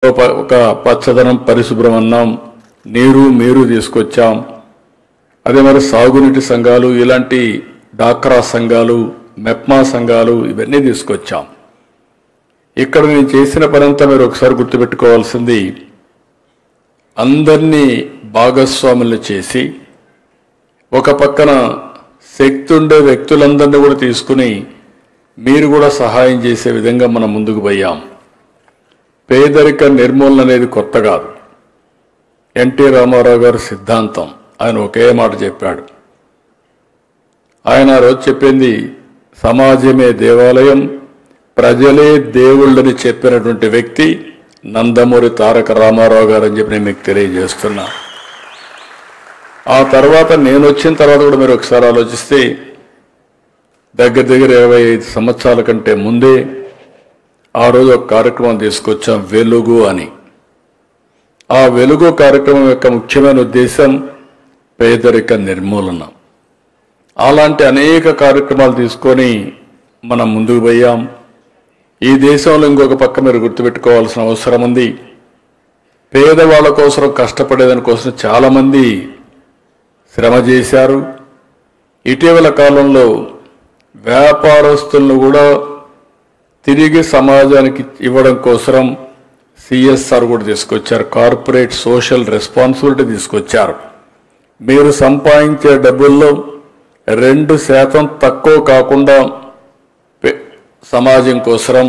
ఒక పచ్చదనం పరిశుభ్రం అన్నాం, నీరు మీరు తీసుకొచ్చాం. అదే మరి సాగునీటి సంఘాలు, ఇలాంటి డాక్రా సంఘాలు, మెప్మా సంఘాలు ఇవన్నీ తీసుకొచ్చాం. ఇక్కడ నేను చేసిన పనంతా మీరు ఒకసారి గుర్తుపెట్టుకోవాల్సింది, అందరినీ భాగస్వాములు చేసి ఒక పక్కన శక్తి ఉండే వ్యక్తులందరినీ కూడా తీసుకుని మీరు కూడా సహాయం చేసే విధంగా మనం ముందుకు పోయాం. పేదరిక నిర్మూలన అనేది కొత్త కాదు. ఎన్టీ రామారావు గారి సిద్ధాంతం. ఆయన ఒకే మాట చెప్పాడు. ఆయన ఆ రోజు చెప్పింది, సమాజమే దేవాలయం, ప్రజలే దేవుళ్ళని చెప్పినటువంటి వ్యక్తి నందమూరి తారక రామారావు గారు అని చెప్పి నేను మీకు తెలియజేస్తున్నా. ఆ తర్వాత నేను వచ్చిన తర్వాత కూడా మీరు ఒకసారి ఆలోచిస్తే, దగ్గర 25 సంవత్సరాల కంటే ముందే ఆ రోజు ఒక కార్యక్రమం తీసుకొచ్చాం, వెలుగు అని. ఆ వెలుగు కార్యక్రమం యొక్క ముఖ్యమైన ఉద్దేశం పేదరిక నిర్మూలన. అలాంటి అనేక కార్యక్రమాలు తీసుకొని మనం ముందుకు పోయాం. ఈ దేశంలో ఇంకొక పక్క మీరు గుర్తుపెట్టుకోవాల్సిన అవసరం ఉంది. పేదవాళ్ళ కోసం, కష్టపడేదాని కోసం చాలామంది శ్రమ చేశారు. ఇటీవల కాలంలో వ్యాపారస్తులను కూడా తిరిగి సమాజానికి ఇవ్వడం కోసం సిఎస్ఆర్ కూడా తీసుకొచ్చారు. కార్పొరేట్ సోషల్ రెస్పాన్సిబిలిటీ తీసుకొచ్చారు. మీరు సంపాదించే డబ్బుల్లో 2% తక్కువ కాకుండా సమాజం కోసం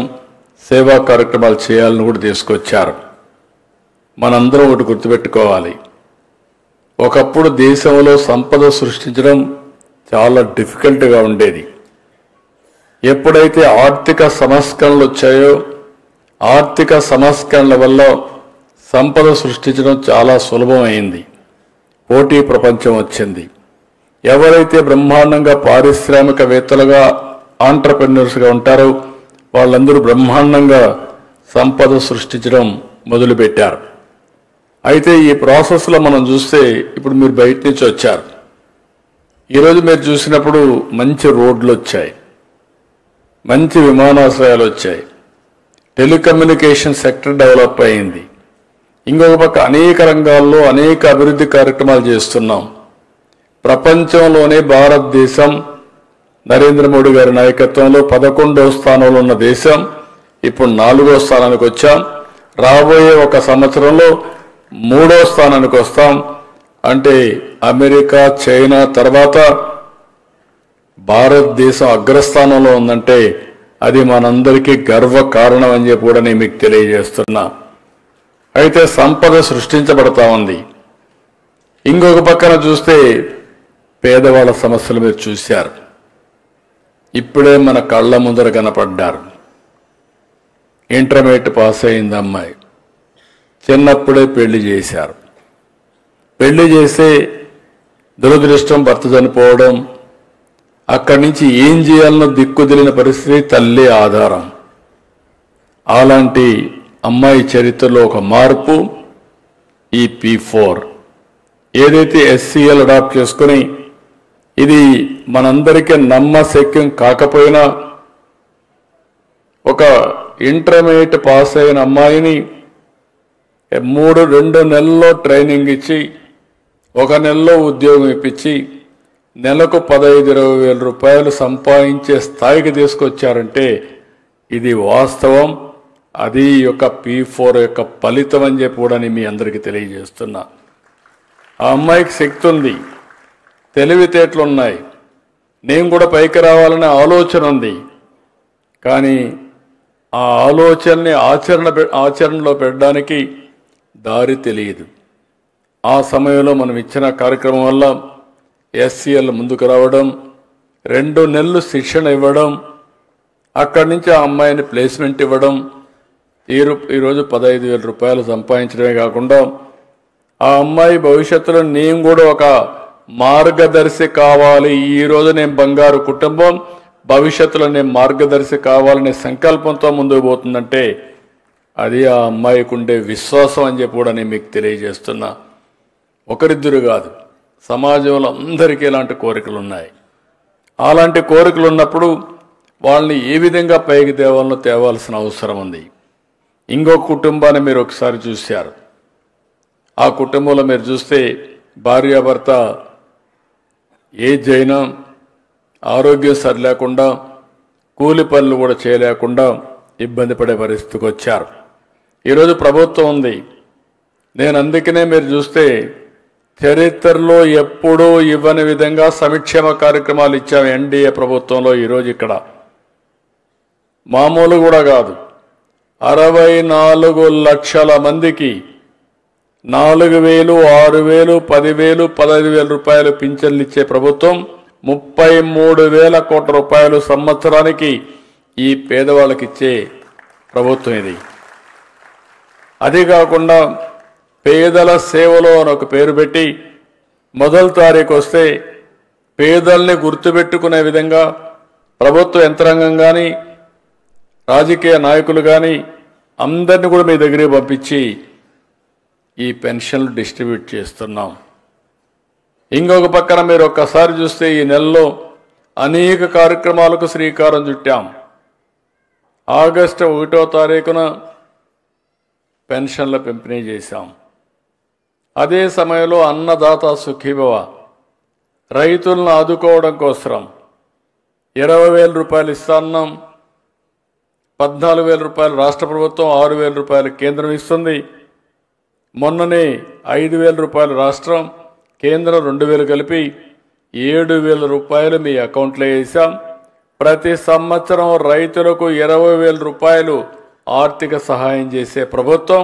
సేవా కార్యక్రమాలు చేయాలని కూడా తీసుకొచ్చారు. మనందరం ఒకటి గుర్తుపెట్టుకోవాలి, ఒకప్పుడు దేశంలో సంపద సృష్టించడం చాలా డిఫికల్ట్గా ఉండేది. ఎప్పుడైతే ఆర్థిక సంస్కరణలు వచ్చాయో, ఆర్థిక సంస్కరణల వల్ల సంపద సృష్టించడం చాలా సులభమైంది. పోటీ ప్రపంచం వచ్చింది. ఎవరైతే బ్రహ్మాండంగా పారిశ్రామికవేత్తలుగా, ఆంటర్ప్రెన్యూర్స్గా ఉంటారో వాళ్ళందరూ బ్రహ్మాండంగా సంపద సృష్టించడం మొదలుపెట్టారు. అయితే ఈ ప్రాసెస్లో మనం చూస్తే, ఇప్పుడు మీరు బయట నుంచి వచ్చారు, ఈరోజు మీరు చూసినప్పుడు మంచి రోడ్లు వచ్చాయి, మంచి విమానాశ్రయాలు వచ్చాయి, టెలికమ్యూనికేషన్ సెక్టర్ డెవలప్ అయింది. ఇంకొక పక్క అనేక రంగాల్లో అనేక అభివృద్ధి కార్యక్రమాలు చేస్తున్నాం. ప్రపంచంలోనే భారతదేశం నరేంద్ర మోడీ గారి నాయకత్వంలో 11వ స్థానంలో ఉన్న దేశం ఇప్పుడు 4వ స్థానానికి వచ్చాం. రాబోయే ఒక సంవత్సరంలో 3వ స్థానానికి వస్తాం. అంటే అమెరికా, చైనా తర్వాత భారతదేశం అగ్రస్థానంలో ఉందంటే అది మనందరికీ గర్వ కారణం అని చెప్పి కూడా నేను మీకు తెలియజేస్తున్నా. అయితే సంపద సృష్టించబడతా ఉంది. ఇంకొక పక్కన చూస్తే పేదవాళ్ళ సమస్యలు మీరు చూశారు. ఇప్పుడే మన కళ్ళ ముందర కనపడ్డారు. ఇంటర్మీడియట్ పాస్ అయింది అమ్మాయి, చిన్నప్పుడే పెళ్లి చేశారు. పెళ్లి చేస్తే దురదృష్టం, భర్త చనిపోవడం, అక్కడి నుంచి ఏం చేయాలనో దిక్కుదిలిన పరిస్థితి, తల్లి ఆధారం. అలాంటి అమ్మాయి చరిత్రలో ఒక మార్పు ఈ P4 ఏదైతే SCL అడాప్ట్ చేసుకుని, ఇది మనందరికీ నమ్మశక్యం కాకపోయినా ఒక ఇంటర్మీడియట్ పాస్ అయిన అమ్మాయిని 2 నెలల్లో ట్రైనింగ్ ఇచ్చి 1 నెలలో ఉద్యోగం ఇప్పించి నెలకు 15-20 వేల రూపాయలు సంపాదించే స్థాయికి తీసుకొచ్చారంటే ఇది వాస్తవం. అది యొక్క P4 యొక్క ఫలితం అని చెప్పి కూడా మీ అందరికీ తెలియజేస్తున్నా. ఆ అమ్మాయికి శక్తి ఉంది, తెలివితేటలు ఉన్నాయి, నేను కూడా పైకి రావాలనే ఆలోచన ఉంది. కానీ ఆ ఆలోచనని ఆచరణలో పెట్టడానికి దారి తెలియదు. ఆ సమయంలో మనం ఇచ్చిన కార్యక్రమం వల్ల SCL ముందుకు రావడం, 2 నెలలు శిక్షణ ఇవ్వడం, అక్కడి నుంచి ఆ అమ్మాయిని ప్లేస్మెంట్ ఇవ్వడం, ఈరోజు 15,000 రూపాయలు సంపాదించడమే కాకుండా ఆ అమ్మాయి భవిష్యత్తులో నేను కూడా ఒక మార్గదర్శి కావాలి, ఈరోజు నేను బంగారు కుటుంబం, భవిష్యత్తులో నేను మార్గదర్శి కావాలనే సంకల్పంతో ముందుకు పోతుందంటే అది ఆ అమ్మాయికి ఉండే విశ్వాసం అని చెప్పి కూడా నేను మీకు తెలియజేస్తున్నా. ఒకరిద్దరు కాదు, సమాజంలో అందరికీ ఇలాంటి కోరికలు ఉన్నాయి. అలాంటి కోరికలు ఉన్నప్పుడు వాళ్ళని ఏ విధంగా పైకి తేవాలనో తేవాల్సిన అవసరం ఉంది. ఇంకో కుటుంబాన్ని మీరు ఒకసారి చూశారు. ఆ కుటుంబంలో మీరు చూస్తే భార్యాభర్త ఏజ్ అయినా ఆరోగ్యం సరిలేకుండా కూలి పనులు కూడా చేయలేకుండా ఇబ్బంది పడే పరిస్థితికి వచ్చారు. ఈరోజు ప్రభుత్వం ఉంది. నేను అందుకనే మీరు చూస్తే చరిత్రలో ఎప్పుడూ ఇవ్వని విధంగా సంక్షేమ కార్యక్రమాలు ఇచ్చాము ఎన్డీఏ ప్రభుత్వంలో. ఈరోజు ఇక్కడ మామూలు కూడా కాదు, 64 లక్షల మందికి 4,000, 6,000, 10,000, 15,000 రూపాయలు పింఛన్లు ఇచ్చే ప్రభుత్వం. 33,000 కోట్ల రూపాయలు సంవత్సరానికి ఈ పేదవాళ్ళకి ఇచ్చే ప్రభుత్వం ఇది. అది కాకుండా పేదల సేవలో అని ఒక పేరు పెట్టి మొదటి తారీఖు వస్తే పేదల్ని గుర్తుపెట్టుకునే విధంగా ప్రభుత్వ యంత్రాంగం కానీ రాజకీయ నాయకులు కానీ అందరినీ కూడా మీ దగ్గరికి పంపించి ఈ పెన్షన్లు డిస్ట్రిబ్యూట్ చేస్తున్నాం. ఇంకొక పక్కన మీరు ఒక్కసారి చూస్తే ఈ నెలలో అనేక కార్యక్రమాలకు శ్రీకారం చుట్టాం. ఆగస్టు 1వ తారీఖున పెన్షన్ల పంపిణీ చేశాం. అదే సమయంలో అన్నదాత సుఖీభవ రైతులను ఆదుకోవడం కోసం 20,000 రూపాయలు ఇస్తున్నాం. 14,000 రూపాయలు రాష్ట్ర ప్రభుత్వం, 6,000 రూపాయలు కేంద్రం ఇస్తుంది. మొన్ననే 5,000 రూపాయలు రాష్ట్రం, కేంద్రం 2,000 కలిపి 7,000 రూపాయలు మీ అకౌంట్లో వేసాం. ప్రతి సంవత్సరం రైతులకు 20,000 రూపాయలు ఆర్థిక సహాయం చేసే ప్రభుత్వం